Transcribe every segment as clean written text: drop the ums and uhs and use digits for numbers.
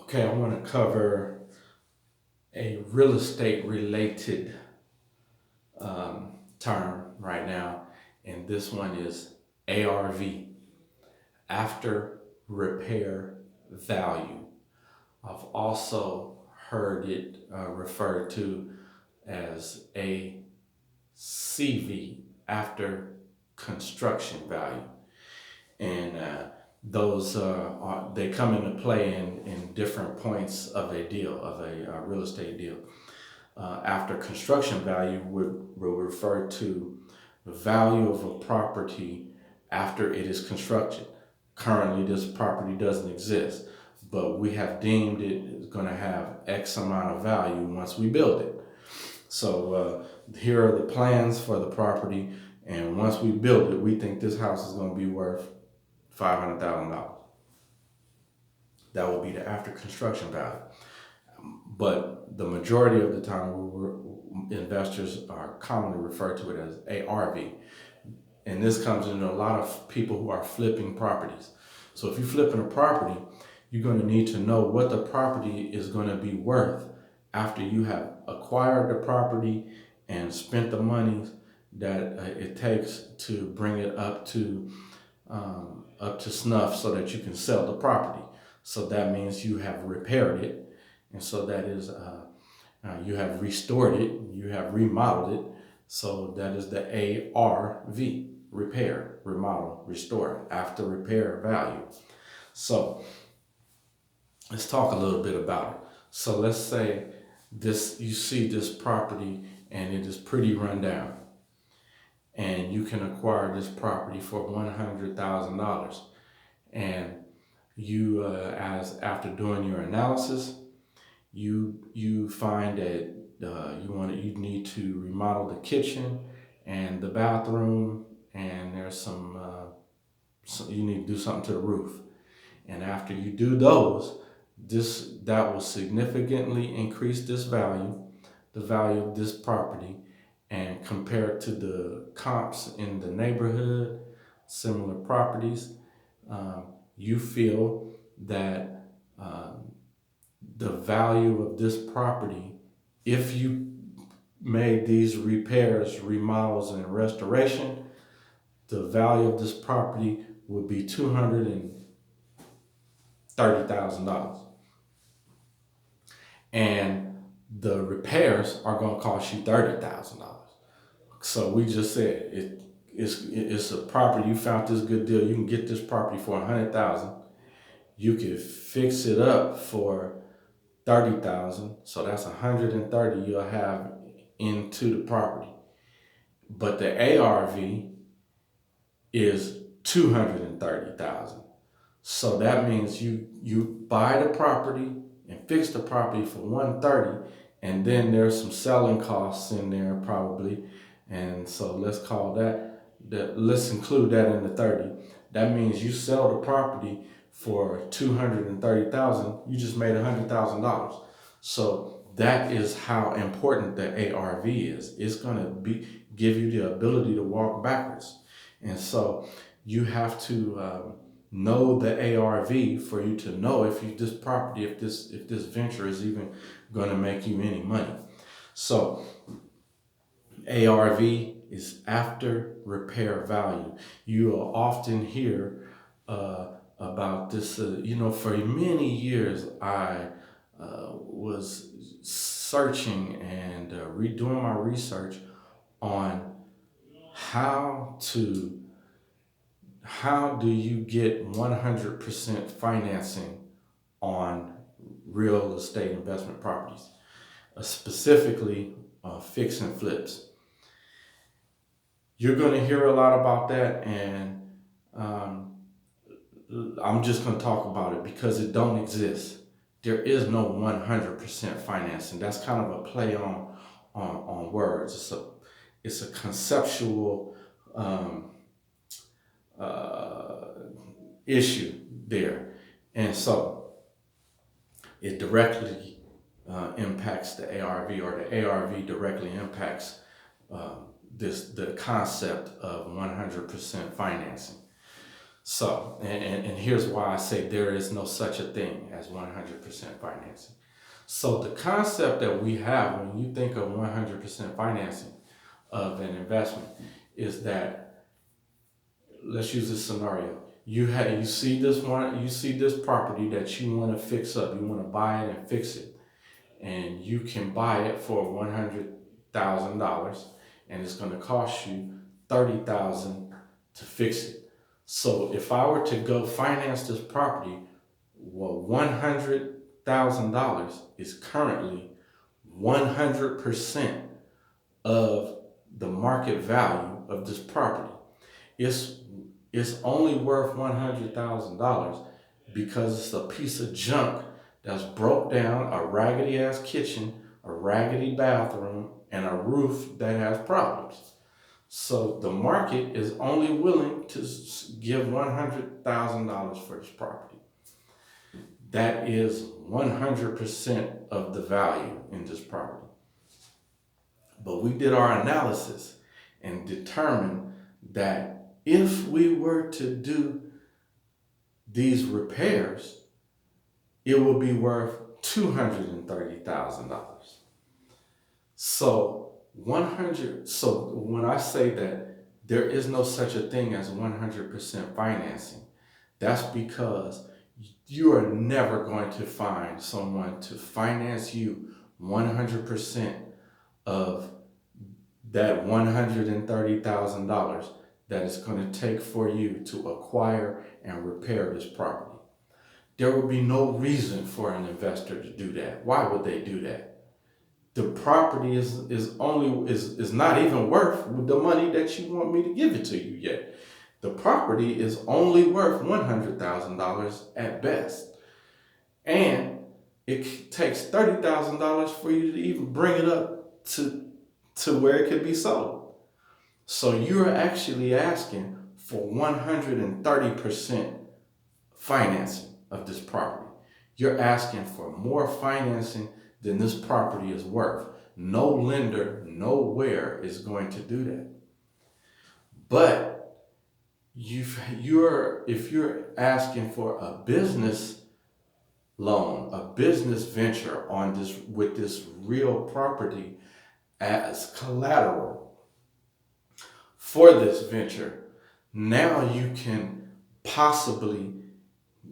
Okay, I want to cover a real estate related term right now, and this one is ARV, after repair value. I've also heard it referred to as ACV, after construction value. And those they come into play in different points of a deal, of a real estate deal. After construction value will refer to the value of a property after it is constructed. Currently, this property doesn't exist, but we have deemed it is going to have X amount of value once we build it. So here are the plans for the property, and once we build it, we think this house is going to be worth $500,000. That will be the after construction value. But the majority of the time, investors are commonly referred to it as ARV. And this comes into a lot of people who are flipping properties. So if you're flipping a property, you're going to need to know what the property is going to be worth after you have acquired the property and spent the money that it takes to bring it up to snuff so that you can sell the property. So that means you have repaired it, and so that is you have restored it, you have remodeled it. So that is the ARV, repair, remodel, restore, after repair value. So let's talk a little bit about it. So let's say you see this property and it is pretty run down, and you can acquire this property for $100,000. And you, as after doing your analysis, you find that you need to remodel the kitchen and the bathroom, and there's so you need to do something to the roof. And after you do those, that will significantly increase the value of this property, and compared to the comps in the neighborhood, similar properties, you feel that the value of this property, if you made these repairs, remodels, and restoration, the value of this property would be $230,000. And the repairs are going to cost you $30,000. So we just said it's a property. You found this good deal. You can get this property for $100,000. You could fix it up for $30,000. So that's $130,000 you'll have into the property. But the ARV is $230,000. So that means you buy the property and fix the property for $130,000, and then there's some selling costs in there probably. And so let's include that in the 30. That means you sell the property for $230,000, you just made $100,000. So that is how important the ARV is. It's going to give you the ability to walk backwards. And so you have to know the ARV for you to know if this venture is even going to make you any money. So ARV is after repair value. You will often hear about this. For many years I was searching and redoing my research on how do you get 100% financing on real estate investment properties, specifically fix and flips. You're going to hear a lot about that, and I'm just going to talk about it because it don't exist. There is no 100% financing. That's kind of a play on words. It's a conceptual issue there, and so it directly impacts the ARV, or the ARV directly impacts the concept of 100% financing. So, and here's why I say there is no such a thing as 100% financing. So the concept that we have when you think of 100% financing of an investment is that, let's use this scenario. You see this property that you want to fix up. You want to buy it and fix it, and you can buy it for $100,000, and it's going to cost you $30,000 to fix it. So if I were to go finance this property, well, $100,000 is currently 100% of the market value of this property. It's it's only worth $100,000 because it's a piece of junk that's broke down, a raggedy ass kitchen, a raggedy bathroom, and a roof that has problems. So the market is only willing to give $100,000 for this property. That is 100% of the value in this property. But we did our analysis and determined that if we were to do these repairs, it would be worth $230,000. So when I say that there is no such a thing as 100% financing, that's because you are never going to find someone to finance you 100% of that $130,000 that it's going to take for you to acquire and repair this property. There would be no reason for an investor to do that. Why would they do that? The property is not even worth the money that you want me to give it to you yet. The property is only worth $100,000 at best. And it takes $30,000 for you to even bring it up to where it could be sold. So you're actually asking for 130% financing of this property. You're asking for more financing than this property is worth. No lender, nowhere is going to do that. But if you're asking for a business loan, a business venture on this with this real property as collateral for this venture, now you can possibly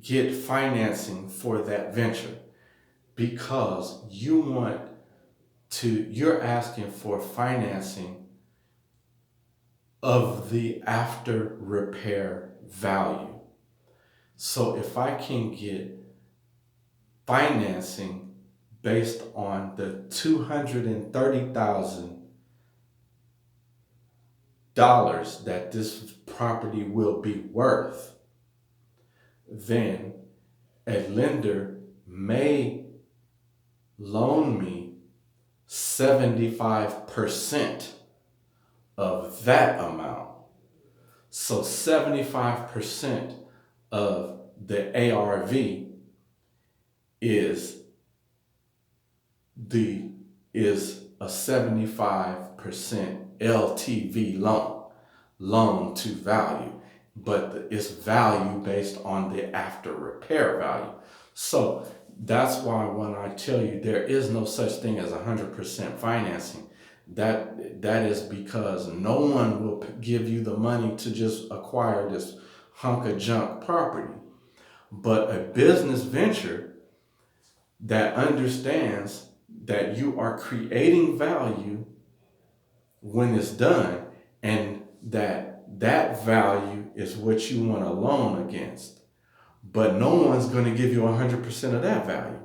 get financing for that venture because you're asking for financing of the after repair value. So if I can get financing based on the $230,000 that this property will be worth, then a lender may loan me 75% of that amount. So 75% of the ARV is a 75% LTV loan to value, but it's value based on the after repair value. So that's why when I tell you there is no such thing as 100% financing, that is because no one will give you the money to just acquire this hunk of junk property. But a business venture that understands that you are creating value when it's done, and that value is what you want to loan against. But no one's going to give you 100% of that value.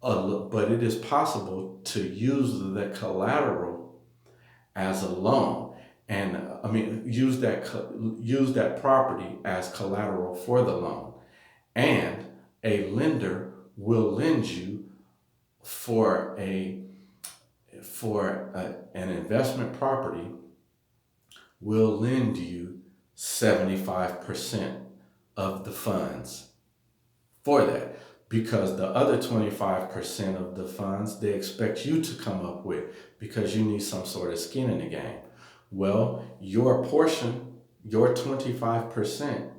But it is possible to use the collateral as a loan, and use that property as collateral for the loan, and a lender will lend you for an investment property, will lend you 75% of the funds for that, because the other 25% of the funds they expect you to come up with because you need some sort of skin in the game. Well, your portion, your 25%,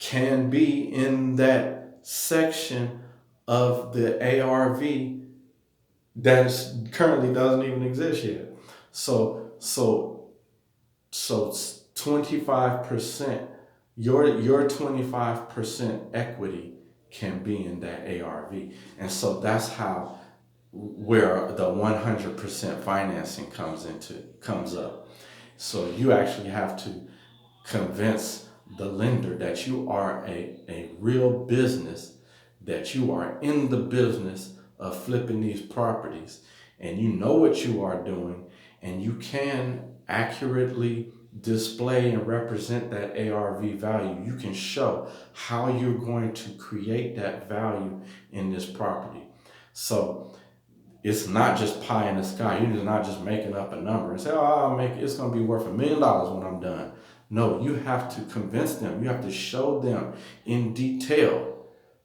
can be in that section of the ARV that currently doesn't even exist yet. So 25%, your 25% equity can be in that ARV. And so that's how where the 100% financing comes up. So you actually have to convince the lender that you are a real business, that you are in the business of flipping these properties, and you know what you are doing, and you can accurately display and represent that ARV value. You can show how you're going to create that value in this property. So it's not just pie in the sky. You're not just making up a number and say, "Oh, it's going to be worth $1 million when I'm done." No, you have to convince them. You have to show them in detail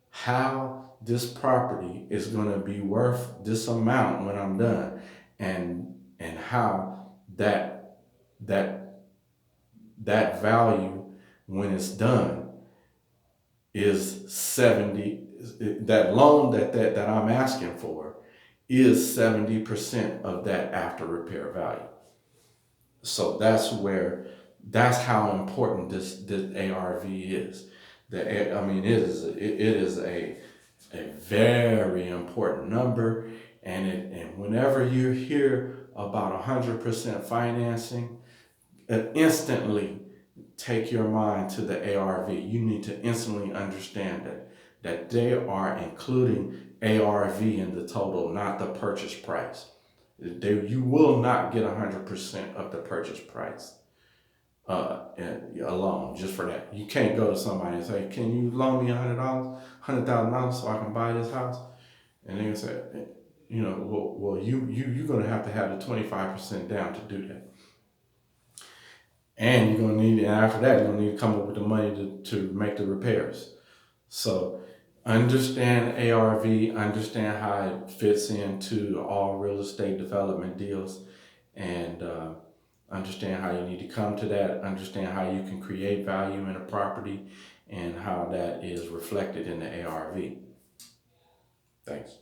how this property is going to be worth this amount when I'm done, and how that that value when it's done is 70. That loan that I'm asking for is 70% of that after repair value. So that's how important this ARV is. It is a very important number, and whenever you hear about 100% financing, instantly take your mind to the ARV. You need to instantly understand that they are including ARV in the total, not the purchase price. You will not get 100% of the purchase price alone just for that. You can't go to somebody and say, "Can you loan me $100,000 so I can buy this house?" And they say, you're gonna have to have the 25% down to do that. And you're gonna need, and after that, you're gonna need to come up with the money to make the repairs. So understand ARV, understand how it fits into all real estate development deals, and understand how you need to come to that, understand how you can create value in a property, and how that is reflected in the ARV. Thanks.